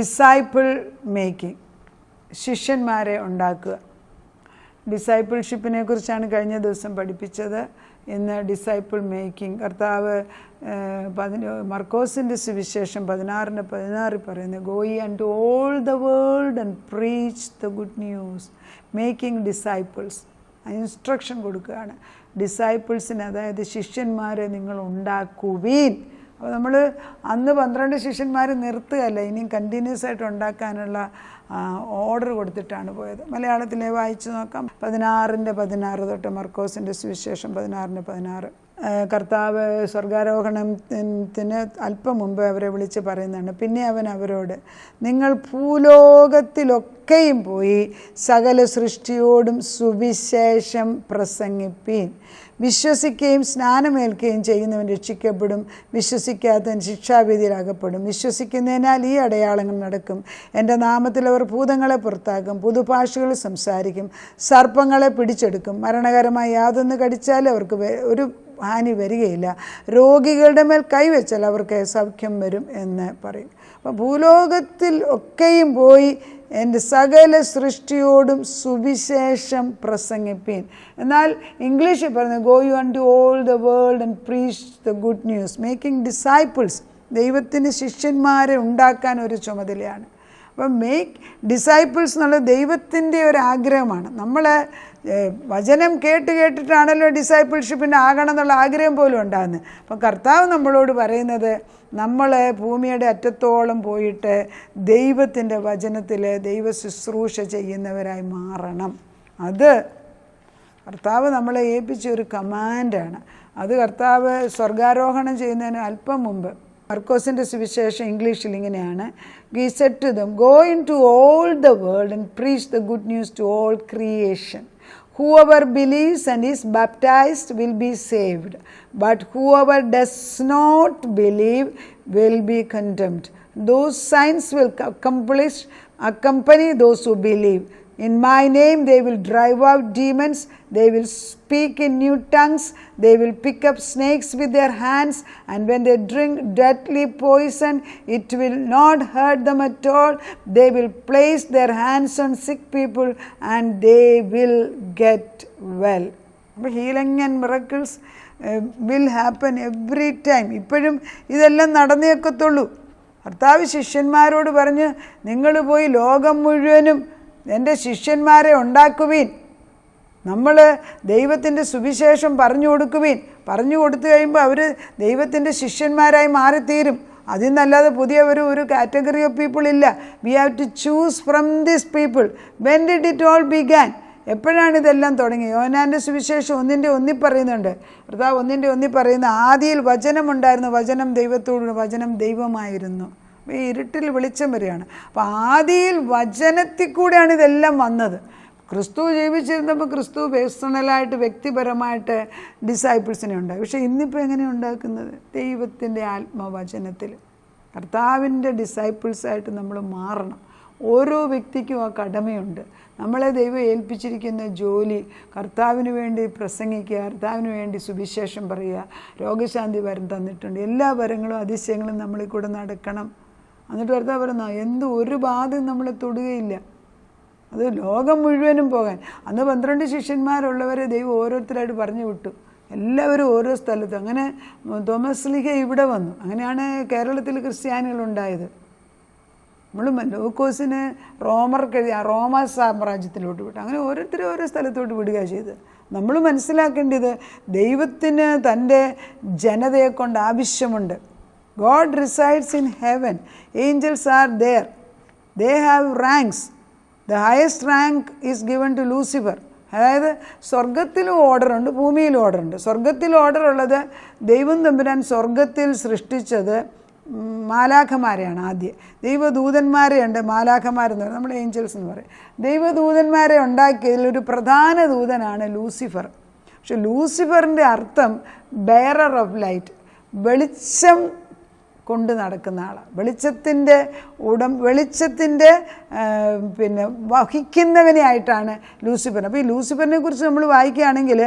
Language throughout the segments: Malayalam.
ഡിസൈപ്പിൾ മേക്കിംഗ്, ശിഷ്യന്മാരെ ഉണ്ടാക്കുക. ഡിസൈപ്പിൾഷിപ്പിനെ കുറിച്ചാണ് കഴിഞ്ഞ ദിവസം പഠിപ്പിച്ചത്. ഇന്ന് ഡിസൈപ്പിൾ മേക്കിംഗ്. കർത്താവ് മർക്കോസിൻ്റെ സുവിശേഷം 16:16 പറയുന്നത്, go ye unto all the world and preach the good news, making disciples. Instruction കൊടുക്കുകയാണ് ഡിസൈപ്പിൾസിന്, അതായത് ശിഷ്യന്മാരെ നിങ്ങൾ ഉണ്ടാക്കുവീൻ. അപ്പോൾ നമ്മൾ അന്ന് 12 ശിഷ്യന്മാർ നിർത്തുകയല്ല, ഇനിയും കണ്ടിന്യൂസ് ആയിട്ട് ഉണ്ടാക്കാനുള്ള ഓർഡർ കൊടുത്തിട്ടാണ് പോയത്. മലയാളത്തിലെ വായിച്ചു നോക്കാം. 16:16 തൊട്ട് മർക്കോസിൻ്റെ സുവിശേഷം 16:16. കർത്താവ് സ്വർഗാരോഹണത്തിന് അല്പം മുമ്പ് അവരെ വിളിച്ച് പറയുന്നതാണ്. പിന്നെ അവൻ അവരോട്, നിങ്ങൾ ഭൂലോകത്തിലൊക്കെയും പോയി സകല സൃഷ്ടിയോടും സുവിശേഷം പ്രസംഗിപ്പീൻ. വിശ്വസിക്കുകയും സ്നാനമേൽക്കുകയും ചെയ്യുന്നവൻ രക്ഷിക്കപ്പെടും, വിശ്വസിക്കാത്തവൻ ശിക്ഷാവിധിയിലാകപ്പെടും. വിശ്വസിക്കുന്നതിനാൽ ഈ അടയാളങ്ങൾ നടക്കും. എൻ്റെ നാമത്തിൽ അവർ ഭൂതങ്ങളെ പുറത്താക്കും, പുതുഭാഷകൾ സംസാരിക്കും, സർപ്പങ്ങളെ പിടിച്ചെടുക്കും, മരണകരമായ യാതൊന്ന് കടിച്ചാൽ അവർക്ക് ഒരു ഹാനി വരികയില്ല, രോഗികളുടെ മേൽ കൈവച്ചാൽ അവർക്ക് സൗഖ്യം വരും എന്ന് പറയും. അപ്പോൾ ഭൂലോകത്തിൽ ഒക്കെയും പോയി എൻ്റെ സകല സൃഷ്ടിയോടും സുവിശേഷം പ്രസംഗിപ്പീൻ. എന്നാൽ ഇംഗ്ലീഷിൽ പറയുന്നത്, go you unto all the world and preach the good news, making disciples. ദൈവത്തിന് ശിഷ്യന്മാരെ ഉണ്ടാക്കാൻ ഒരു ചുമതലയാണ്. അപ്പം മേക്ക് ഡിസൈപ്പിൾസ് എന്നുള്ളത് ദൈവത്തിൻ്റെ ഒരു ആഗ്രഹമാണ്. നമ്മൾ വചനം കേട്ടിട്ടാണല്ലോ ഡിസൈപ്പിൾഷിപ്പിൻ്റെ ആകണം എന്നുള്ള ആഗ്രഹം പോലും ഉണ്ടാകുന്നത്. അപ്പം കർത്താവ് നമ്മളോട് പറയുന്നത്, നമ്മൾ ഭൂമിയുടെ അറ്റത്തോളം പോയിട്ട് ദൈവത്തിൻ്റെ വചനത്തിൽ ദൈവ ശുശ്രൂഷ ചെയ്യുന്നവരായി മാറണം. അത് കർത്താവ് നമ്മളെ ഏൽപ്പിച്ച ഒരു കമാൻഡാണ്. അത് കർത്താവ് സ്വർഗാരോഹണം ചെയ്യുന്നതിന് അല്പം മുമ്പ് മർക്കോസിൻ്റെ സുവിശേഷം ഇംഗ്ലീഷിൽ ഇങ്ങനെയാണ്, he said to them, go into all the world and preach the good news to all creation. Whoever believes and is baptized will be saved, but whoever does not believe will be condemned. Those signs will accompany those who believe. In my name they will drive out demons, they will speak in new tongues, they will pick up snakes with their hands, and when they drink deadly poison, it will not hurt them at all. They will place their hands on sick people and they will get well. Healing and miracles will happen every time. ഇപ്പോഴും ഇതെല്ലാം നടന്നേക്കത്തുള്ളൂ. കർത്താവ് ശിഷ്യന്മാരോട് പറഞ്ഞ്, നിങ്ങൾ പോയി ലോകം മുഴുവനും എൻ്റെ ശിഷ്യന്മാരെ ഉണ്ടാക്കുവീൻ. നമ്മൾ ദൈവത്തിൻ്റെ സുവിശേഷം പറഞ്ഞു കൊടുക്കുവീൻ. പറഞ്ഞു കൊടുത്തു കഴിയുമ്പോൾ അവർ ദൈവത്തിൻ്റെ ശിഷ്യന്മാരായി മാറിത്തീരും. അതിൽ നിന്നല്ലാതെ പുതിയ ഒരു കാറ്റഗറി ഓഫ് പീപ്പിൾ ഇല്ല. We have to choose from this people. When did it all began? എപ്പോഴാണ് ഇതെല്ലാം തുടങ്ങി? യോഹന്നാൻ്റെ സുവിശേഷം 1:1 പറയുന്നുണ്ട്. കർത്താവ് 1:1 പറയുന്ന, ആദിയിൽ വചനമുണ്ടായിരുന്നു, വചനം ദൈവത്തോട്, വചനം ദൈവമായിരുന്നു. ഈ ഇരുട്ടിൽ വെളിച്ചം വരികയാണ്. അപ്പോൾ ആദിയിൽ വചനത്തിൽ കൂടെയാണ് ഇതെല്ലാം വന്നത്. ക്രിസ്തു ജീവിച്ചിരുന്നപ്പോൾ ക്രിസ്തു പേഴ്സണലായിട്ട് വ്യക്തിപരമായിട്ട് ഡിസൈപ്പിൾസിനെ ഉണ്ടാക്കി. പക്ഷേ ഇന്നിപ്പോൾ എങ്ങനെയാണ് ഉണ്ടാക്കുന്നത്? ദൈവത്തിൻ്റെ ആത്മവചനത്തിൽ കർത്താവിൻ്റെ ഡിസൈപ്പിൾസായിട്ട് നമ്മൾ മാറണം. ഓരോ വ്യക്തിക്കും ആ കടമയുണ്ട്. നമ്മളെ ദൈവം ഏൽപ്പിച്ചിരിക്കുന്ന ജോലി കർത്താവിന് വേണ്ടി പ്രസംഗിക്കുക, കർത്താവിന് വേണ്ടി സുവിശേഷം പറയുക. രോഗശാന്തി വരം തന്നിട്ടുണ്ട്. എല്ലാ വരങ്ങളും അതിശയങ്ങളും നമ്മളിൽ കൂടെ നടക്കണം. എന്നിട്ട് കർത്താവ് പറയുന്ന, ഒരു ബാധയും നമ്മളെ തൊടുകയില്ല. അത് ലോകം മുഴുവനും പോകാൻ. അന്ന് 12 ശിഷ്യന്മാരുള്ളവരെ ദൈവം ഓരോരുത്തരായിട്ട് പറഞ്ഞു വിട്ടു. എല്ലാവരും ഓരോ സ്ഥലത്തും. അങ്ങനെ തോമസ് ലീഗ ഇവിടെ വന്നു. അങ്ങനെയാണ് കേരളത്തിൽ ക്രിസ്ത്യാനികളുണ്ടായത്. നമ്മൾ ലൂക്കോസിന് റോമ സാമ്രാജ്യത്തിലോട്ട് വിട്ടു. അങ്ങനെ ഓരോരുത്തരും ഓരോ സ്ഥലത്തോട്ട് വിടുക ചെയ്ത്. നമ്മൾ മനസ്സിലാക്കേണ്ടത്, ദൈവത്തിന് തൻ്റെ ജനതയെ കൊണ്ട് ആവശ്യമുണ്ട്. God resides in heaven. Angels are there. They have ranks. The highest rank is given to Lucifer. അതായത് സ്വർഗത്തിലും ഓർഡറുണ്ട്, ഭൂമിയിലും ഓർഡറുണ്ട്. സ്വർഗത്തിൽ ഓർഡർ ഉള്ളത്, ദൈവം തമ്പുരാൻ സ്വർഗത്തിൽ സൃഷ്ടിച്ചത് മാലാഖമാരെയാണ്. ആദ്യം ദൈവദൂതന്മാരെയുണ്ട്, മാലാഖമാരെന്ന് പറയും, നമ്മൾ ഏഞ്ചൽസ് എന്ന് പറയും. ദൈവദൂതന്മാരെ ഉണ്ടാക്കിയതിൽ ഒരു പ്രധാന ദൂതനാണ് ലൂസിഫർ. പക്ഷെ ലൂസിഫറിൻ്റെ അർത്ഥം ബെയറർ ഓഫ് ലൈറ്റ്, വെളിച്ചം കൊണ്ട് നടക്കുന്ന ആളാണ്. വെളിച്ചത്തിൻ്റെ വഹിക്കുന്നവനായിട്ടാണ് ലൂസിഫർ. അപ്പോൾ ഈ ലൂസിഫറിനെ കുറിച്ച് നമ്മൾ വായിക്കുകയാണെങ്കിൽ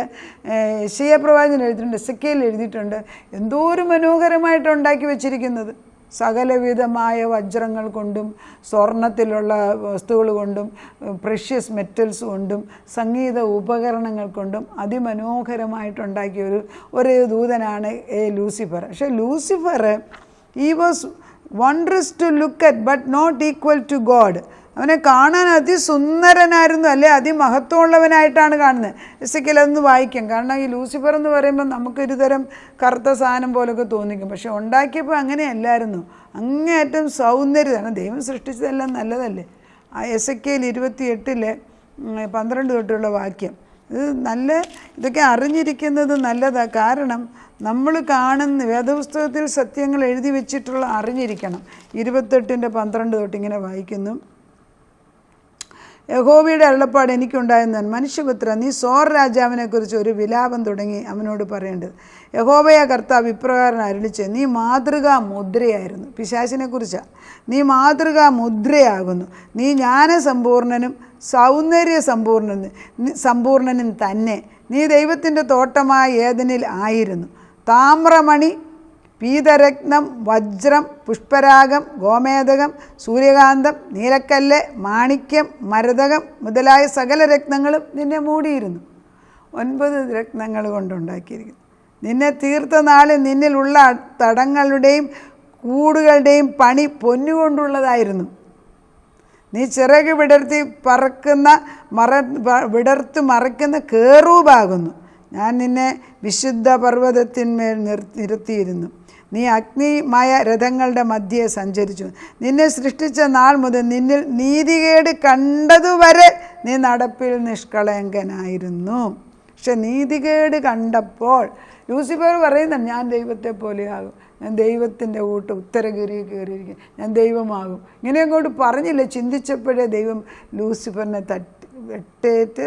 യെശയ്യാ പ്രവാചകൻ എഴുതിയിട്ടുണ്ട്, എസെക്കിയേൽ എഴുതിയിട്ടുണ്ട്. എന്തോരം മനോഹരമായിട്ട് ഉണ്ടാക്കി വെച്ചിരിക്കുന്നത്. സകലവിധമായ വജ്രങ്ങൾ കൊണ്ടും സ്വർണത്തിലുള്ള വസ്തുക്കൾ കൊണ്ടും പ്രഷ്യസ് മെറ്റൽസ് കൊണ്ടും സംഗീത ഉപകരണങ്ങൾ കൊണ്ടും അതിമനോഹരമായിട്ടുണ്ടാക്കിയ ഒരു ദൂതനാണ് ലൂസിഫർ. പക്ഷേ Lucifer he was wondrous to look at but not equal to God. അവനെ കാണാൻ അതിസുന്ദരനായിരുന്നു, അല്ലെ അതിമഹത്വമുള്ളവനായിട്ടാണ് കാണുന്നത്. എസെക്കിയേൽ അതൊന്ന് വായിക്കാം. കാരണം ഈ ലൂസിഫർ എന്ന് പറയുമ്പോൾ നമുക്കൊരു തരം കറുത്ത സാധനം പോലൊക്കെ തോന്നിക്കും. പക്ഷെ ഉണ്ടാക്കിയപ്പോൾ അങ്ങനെയല്ലായിരുന്നു. അങ്ങേയറ്റം സൗന്ദര്യമാണ്. ദൈവം സൃഷ്ടിച്ചതെല്ലാം നല്ലതല്ലേ. ആ എസെക്കിയേൽ 28:12 തൊട്ടുള്ള വാക്യം ഇതൊക്കെ അറിഞ്ഞിരിക്കുന്നത് നല്ലതാണ്. കാരണം നമ്മൾ കാണുന്ന വേദപുസ്തകത്തിൽ സത്യങ്ങൾ എഴുതി വെച്ചിട്ടുള്ള അറിഞ്ഞിരിക്കണം. 28:12 തൊട്ട് ഇങ്ങനെ വായിക്കുന്നു. യഹോവയുടെ അരുളപ്പാട് എനിക്കുണ്ടായെന്നാൻ, മനുഷ്യപുത്ര, നീ സോർ രാജാവിനെക്കുറിച്ച് ഒരു വിലാപം തുടങ്ങി അവനോട് പറയേണ്ടത്. യഹോവയായ കർത്താവ് ഇപ്രകാരം അരുളിച്ച്, നീ മാതൃകാ മുദ്രയായിരുന്നു. പിശാചിനെ കുറിച്ചാണ്. നീ മാതൃകാ മുദ്രയാകുന്നു. നീ ജ്ഞാനസമ്പൂർണനും സൗന്ദര്യ സമ്പൂർണനും തന്നെ. നീ ദൈവത്തിൻ്റെ തോട്ടമായ ഏദനിൽ ആയിരുന്നു. താമ്രമണി, പീതരത്നം, വജ്രം, പുഷ്പരാഗം, ഗോമേതകം, സൂര്യകാന്തം, നീലക്കല്ല്, മാണിക്യം, മരതകം മുതലായ സകല രത്നങ്ങളും നിന്നെ മൂടിയിരുന്നു. 9 രത്നങ്ങൾ കൊണ്ടുണ്ടാക്കിയിരിക്കുന്നു. നിന്നെ തീർത്ത നാളിൽ നിന്നിലുള്ള തടങ്ങളുടെയും കൂടുകളുടെയും പണി പൊന്നുകൊണ്ടുള്ളതായിരുന്നു. നീ ചിറക് വിടർത്തി മറയ്ക്കുന്ന കേറൂബാകുന്നു. ഞാൻ നിന്നെ വിശുദ്ധ പർവ്വതത്തിന്മേൽ നിർത്തിയിരുന്നു. നീ അഗ്നിമയ രഥങ്ങളുടെ മധ്യേ സഞ്ചരിച്ചു. നിന്നെ സൃഷ്ടിച്ച നാൾ മുതൽ നിന്നിൽ നീതികേട് കണ്ടതുവരെ നീ നടപ്പിൽ നിഷ്കളങ്കനായിരുന്നു. പക്ഷെ നീതികേട് കണ്ടപ്പോൾ ലൂസിഫർ പറയുന്നുണ്ട്, ഞാൻ ദൈവത്തെ പോലെയാകും, ഞാൻ ദൈവത്തിൻ്റെ ഉത്തരഗിരി കയറിയിരിക്കും, ഞാൻ ദൈവമാകും. ഇങ്ങനെ അങ്ങോട്ട് പറഞ്ഞില്ല. ചിന്തിച്ചപ്പോഴേ ദൈവം ലൂസിഫറിനെ വെട്ടേറ്റ്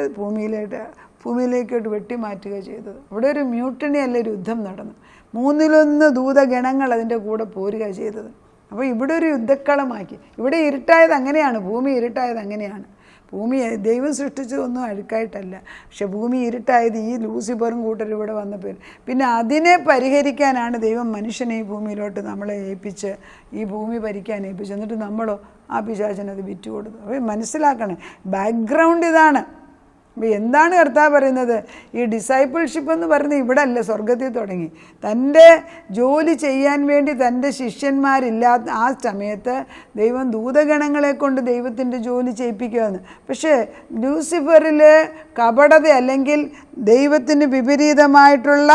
ഭൂമിയിലേക്കോട്ട് വെട്ടിമാറ്റുക ചെയ്തത്. അവിടെ ഒരു മ്യൂട്ടണി അല്ല, ഒരു യുദ്ധം നടന്നു. 1/3 ദൂതഗണങ്ങൾ അതിൻ്റെ കൂടെ പോരുക ചെയ്തത്. അപ്പോൾ ഇവിടെ ഒരു യുദ്ധക്കളമാക്കി. ഇവിടെ ഇരുട്ടായത് അങ്ങനെയാണ്, ഭൂമി ഇരുട്ടായത് അങ്ങനെയാണ്. ഭൂമി ദൈവം സൃഷ്ടിച്ചതൊന്നും അഴുക്കായിട്ടല്ല. പക്ഷെ ഭൂമി ഇരുട്ടായത് ഈ ലൂസിഫറും കൂട്ടരും ഇവിടെ വന്നപ്പോൾ. പിന്നെ അതിനെ പരിഹരിക്കാനാണ് ദൈവം മനുഷ്യനെ ഈ ഭൂമിയിലോട്ട് നമ്മളെ ഏൽപ്പിച്ച്, ഈ ഭൂമി ഭരിക്കാൻ ഏൽപ്പിച്ചു. എന്നിട്ട് നമ്മളോ ആ പിശാചിനത് വിറ്റ് കൊടുത്തു. അപ്പോൾ മനസ്സിലാക്കണേ, ബാക്ക്ഗ്രൗണ്ട് ഇതാണ്. അപ്പോൾ എന്താണ് കർത്താവ് പറയുന്നത്? ഈ ഡിസൈപ്പിൾഷിപ്പ് എന്ന് പറയുന്നത് ഇവിടെ അല്ല, സ്വർഗത്തിൽ തുടങ്ങി. തൻ്റെ ജോലി ചെയ്യാൻ വേണ്ടി തൻ്റെ ശിഷ്യന്മാരില്ലാത്ത ആ സമയത്ത് ദൈവം ദൂതഗണങ്ങളെ കൊണ്ട് ദൈവത്തിൻ്റെ ജോലി ചെയ്യിപ്പിക്കുമെന്ന്. പക്ഷേ ലൂസിഫറിൽ കപടത അല്ലെങ്കിൽ ദൈവത്തിന് വിപരീതമായിട്ടുള്ള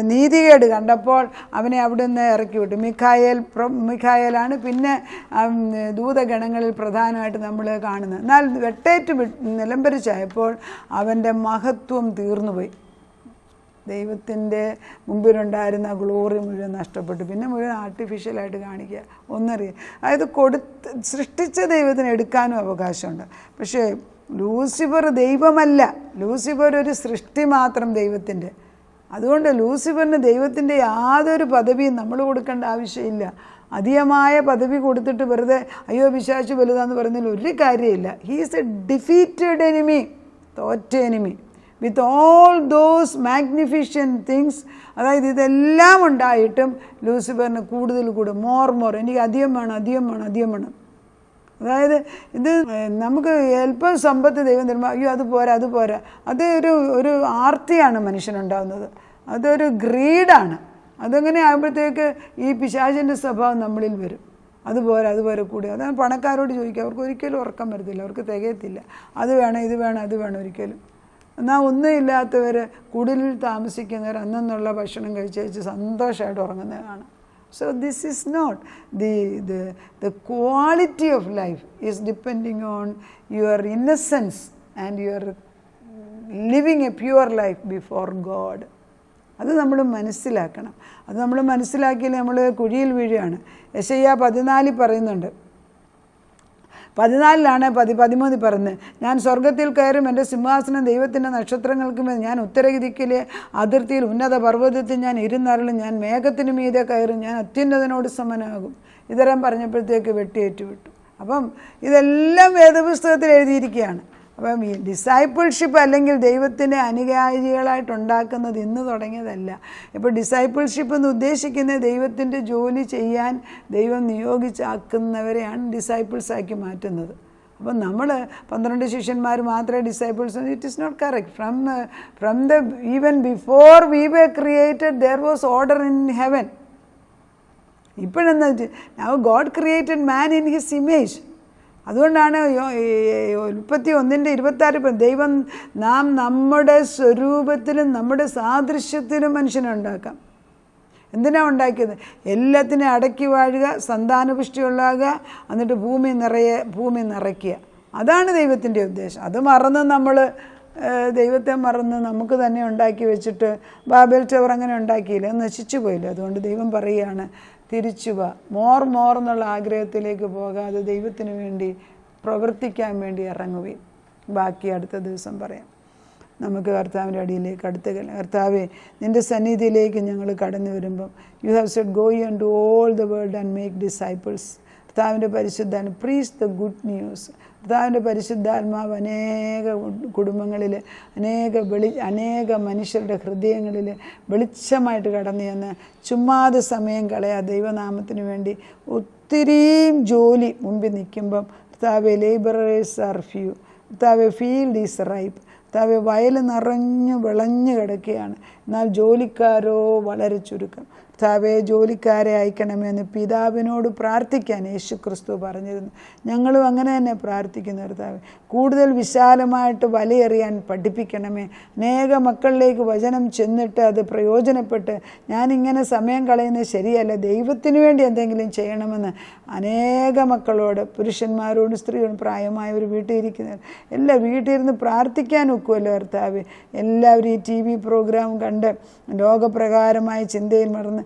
നീതികേട് കണ്ടപ്പോൾ അവനെ അവിടെ നിന്ന് ഇറക്കി വിട്ടു. മിഖായേലാണ് പിന്നെ ദൂതഗണങ്ങളിൽ പ്രധാനമായിട്ട് നമ്മൾ കാണുന്നത്. എന്നാൽ വെട്ടേറ്റ് നിലംപരിച്ചായപ്പോൾ അവൻ്റെ മഹത്വം തീർന്നുപോയി. ദൈവത്തിൻ്റെ മുമ്പിലുണ്ടായിരുന്ന ഗ്ലോറി മുഴുവൻ നഷ്ടപ്പെട്ടു. പിന്നെ മുഴുവൻ ആർട്ടിഫിഷ്യലായിട്ട് കാണിക്കുക, ഒന്നറിയുക. അതായത് സൃഷ്ടിച്ച ദൈവത്തിന് എടുക്കാനും അവകാശമുണ്ട്. പക്ഷേ ലൂസിഫർ ദൈവമല്ല, ലൂസിഫർ ഒരു സൃഷ്ടി മാത്രം ദൈവത്തിൻ്റെ. അതുകൊണ്ട് ലൂസിഫറിന് ദൈവത്തിൻ്റെ യാതൊരു പദവിയും നമ്മൾ കൊടുക്കേണ്ട ആവശ്യമില്ല. അധികമായ പദവി കൊടുത്തിട്ട് വെറുതെ അയ്യോ പിശാച് വലുതാന്ന് പറയുന്നതിൽ ഒരു കാര്യമില്ല. ഹീസ് എ ഡിഫീറ്റഡ് എനിമി, തോറ്റ enemy with all those magnificent things. അതായത് ഇതെല്ലാം ഉണ്ടായിട്ടും ലൂസിഫറിന് കൂടുതൽ മോർ എനിക്ക് അധികം വേണം. അതായത് ഇത് നമുക്ക് അല്പം സമ്പത്ത് ദൈവം തരുമ്പോൾ അയ്യോ അത് പോരാ. അത് ഒരു ആർത്തിയാണ് മനുഷ്യനുണ്ടാകുന്നത്. അതൊരു ഗ്രീഡാണ്. അതങ്ങനെ ആകുമ്പോഴത്തേക്ക് ഈ പിശാചിൻ്റെ സ്വഭാവം നമ്മളിൽ വരും. അതുപോരാ കൂടി. അതാണ് പണക്കാരോട് ചോദിക്കുക, അവർക്ക് ഒരിക്കലും ഉറക്കം വരത്തില്ല, അവർക്ക് തികയത്തില്ല. അത് വേണം ഇത് വേണം ഒരിക്കലും. എന്നാൽ ഒന്നും ഇല്ലാത്തവർ കുടിലിൽ താമസിക്കുന്നവർ അന്നുള്ള ഭക്ഷണം കഴിച്ച് സന്തോഷമായിട്ട് ഉറങ്ങുന്നതാണ്. So this is not the quality of life is depending on your innocence and your living a pure life before God. അത് നമ്മൾ മനസ്സിലാക്കണം. അത് നമ്മൾ മനസ്സിലാക്കിയാൽ നമ്മൾ കുഴിയിൽ വീഴുകയാണ്. യെശയ്യാ 14 പറയുന്നുണ്ട്. 14 13 പറയുന്നത്, ഞാൻ സ്വർഗത്തിൽ കയറും, എൻ്റെ സിംഹാസനം ദൈവത്തിൻ്റെ നക്ഷത്രങ്ങൾക്ക് മേൽ, ഞാൻ ഉത്തരദിക്കിലെ അതിർത്തിയിൽ ഉന്നത പർവ്വതത്തിൽ ഞാൻ ഇരുന്നരുളും, ഞാൻ മേഘത്തിന് മീതെ കയറും, ഞാൻ അത്യുന്നതനോട് സമനാകും. ഇതരം പറഞ്ഞപ്പോഴത്തേക്ക് വെട്ടിയേറ്റു വിട്ടു. അപ്പം ഇതെല്ലാം വേദപുസ്തകത്തിൽ എഴുതിയിരിക്കുകയാണ്. അപ്പം ഈ ഡിസൈപ്പിൾഷിപ്പ് അല്ലെങ്കിൽ ദൈവത്തിൻ്റെ അനുയായികളായിട്ടുണ്ടാക്കുന്നത് ഇന്ന് തുടങ്ങിയതല്ല. ഇപ്പോൾ ഡിസൈപ്പിൾഷിപ്പ് എന്ന് ഉദ്ദേശിക്കുന്നത് ദൈവത്തിൻ്റെ ജോലി ചെയ്യാൻ ദൈവം നിയോഗിച്ചാക്കുന്നവരെയാണ് ഡിസൈപ്പിൾസാക്കി മാറ്റുന്നത്. അപ്പം നമ്മൾ 12 ശിഷ്യന്മാർ മാത്രമേ disciples, it is not correct. From the even before we were created there was order in heaven. ഇപ്പോഴെന്ന് now God created man in his image. അതുകൊണ്ടാണ് ഉൽപ്പത്തി 1:26 ദൈവം നാം നമ്മുടെ സ്വരൂപത്തിലും നമ്മുടെ സാദൃശ്യത്തിലും മനുഷ്യനെ ഉണ്ടാക്കാം. എന്തിനാണ് ഉണ്ടാക്കിയത്? എല്ലാത്തിനും അടക്കി വാഴുക, സന്താനപുഷ്ടിയുള്ളാകുക, എന്നിട്ട് ഭൂമി നിറയ്ക്കുക. അതാണ് ദൈവത്തിൻ്റെ ഉദ്ദേശം. അത് മറന്ന് നമ്മൾ ദൈവത്തെ മറന്ന് നമുക്ക് തന്നെ ഉണ്ടാക്കി വെച്ചിട്ട് ബാബേൽ ടവർ അങ്ങനെ ഉണ്ടാക്കിയില്ല, നശിച്ചു പോയില്ല. അതുകൊണ്ട് ദൈവം പറയുകയാണ്, തിരിച്ചു വാ, മോർ എന്നുള്ള ആഗ്രഹത്തിലേക്ക് പോകാതെ ദൈവത്തിന് വേണ്ടി പ്രവർത്തിക്കാൻ വേണ്ടി ഇറങ്ങുകയും. ബാക്കി അടുത്ത ദിവസം പറയാം. നമുക്ക് കർത്താവിൻ്റെ അടിയിലേക്ക് അടുത്ത് കർത്താവേ, നിൻ്റെ സന്നിധിയിലേക്ക് ഞങ്ങൾ കടന്നു വരുമ്പം you have said go you to all the world and make disciples. കർത്താവിൻ്റെ പരിശുദ്ധാത്മ പ്രീച്ച് ദ ഗുഡ് ന്യൂസ്. കർത്താവിൻ്റെ പരിശുദ്ധാത്മാവ് അനേക കുടുംബങ്ങളിൽ അനേക മനുഷ്യരുടെ ഹൃദയങ്ങളിൽ വെളിച്ചമായിട്ട് കടന്നു ചെന്ന് ചുമ്മാതെ സമയം കളയാ ദൈവനാമത്തിന് വേണ്ടി ഒത്തിരിയും ജോലി മുമ്പിൽ നിൽക്കുമ്പം കർത്താവേ, ലേബറേഴ്സ് ആർ ഫ്യൂ. കർത്താവേ, ഫീൽഡ് ഈസ് റൈപ്പ്. കർത്താവേ, വയൽ നിറഞ്ഞു വിളഞ്ഞു കിടക്കുകയാണ്, എന്നാൽ ജോലിക്കാരോ വളരെ ചുരുക്കം. കർത്താവേ, ജോലിക്കാരെ അയക്കണമെന്ന് പിതാവിനോട് പ്രാർത്ഥിക്കാൻ യേശു ക്രിസ്തു പറഞ്ഞിരുന്നു. ഞങ്ങളും അങ്ങനെ തന്നെ പ്രാർത്ഥിക്കുന്നു. കർത്താവേ, കൂടുതൽ വിശാലമായിട്ട് വലയെറിയാൻ പഠിപ്പിക്കണമേ. അനേക മക്കളിലേക്ക് വചനം ചെന്നിട്ട് അത് പ്രയോജനപ്പെട്ട് ഞാനിങ്ങനെ സമയം കളയുന്നത് ശരിയല്ല, ദൈവത്തിന് വേണ്ടി എന്തെങ്കിലും ചെയ്യണമെന്ന് അനേക മക്കളോട്, പുരുഷന്മാരോടും സ്ത്രീയോടും, പ്രായമായവർ വീട്ടിൽ ഇരിക്കുന്നവർ എല്ലാം വീട്ടിലിരുന്ന് പ്രാർത്ഥിക്കാൻ ഒക്കുമല്ലോ കർത്താവേ. എല്ലാവരും ഈ TV പ്രോഗ്രാം കണ്ട് ലോകപ്രകാരമായ ചിന്തയിൽ മറന്ന്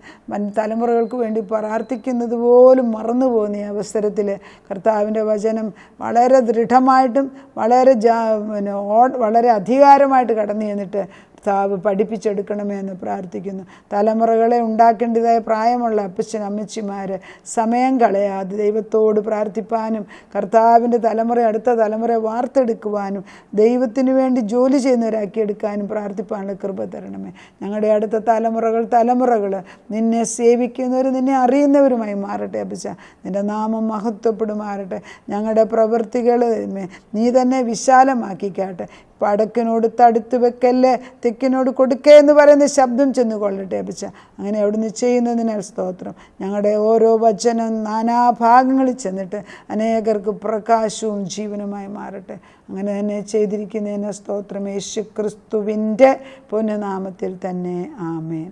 തലമുറകൾക്ക് വേണ്ടി പ്രാർത്ഥിക്കുന്നത് പോലും മറന്നു പോകുന്ന ഈ അവസരത്തിൽ കർത്താവിൻ്റെ വചനം വളരെ ദൃഢമായിട്ടും വളരെ അധികാരമായിട്ട് കടന്നു ചെന്നിട്ട് കർത്താവ് പഠിപ്പിച്ചെടുക്കണമേ എന്ന് പ്രാർത്ഥിക്കുന്നു. തലമുറകളെ ഉണ്ടാക്കേണ്ടതായ പ്രായമുള്ള അപ്പച്ചൻ അമ്മച്ചിമാർ സമയം കളയാതെ ദൈവത്തോട് പ്രാർത്ഥിപ്പാനും കർത്താവിൻ്റെ അടുത്ത തലമുറയെ വാർത്തെടുക്കുവാനും ദൈവത്തിന് വേണ്ടി ജോലി ചെയ്യുന്നവരാക്കിയെടുക്കാനും പ്രാർത്ഥിപ്പാനുള്ള കൃപ തരണമേ. ഞങ്ങളുടെ അടുത്ത തലമുറകൾ നിന്നെ സേവിക്കുന്നവരും നിന്നെ അറിയുന്നവരുമായി മാറട്ടെ അപ്പച്ച. നിൻ്റെ നാമം മഹത്വപ്പെടുമാറട്ടെ. ഞങ്ങളുടെ പ്രവൃത്തികൾ നീ തന്നെ വിശാലമാക്കിക്കാട്ടെ. വടക്കിനോട് തടുത്ത് വെക്കല്ലേ, തെക്കിനോട് കൊടുക്കേ എന്ന് പറയുന്ന ശബ്ദം ചെന്ന് കൊള്ളട്ടെ അപ്പച്ച. അങ്ങനെ അവിടുന്ന് ചെയ്യുന്നതിനാൽ സ്തോത്രം. ഞങ്ങളുടെ ഓരോ വചനം നാനാഭാഗങ്ങളിൽ ചെന്നിട്ട് അനേകർക്ക് പ്രകാശവും ജീവനുമായി മാറട്ടെ. അങ്ങനെ തന്നെ ചെയ്തിരിക്കുന്നതിന് സ്തോത്രം. യേശു ക്രിസ്തുവിൻ്റെ പുണ്യനാമത്തിൽ തന്നെ ആമേൻ.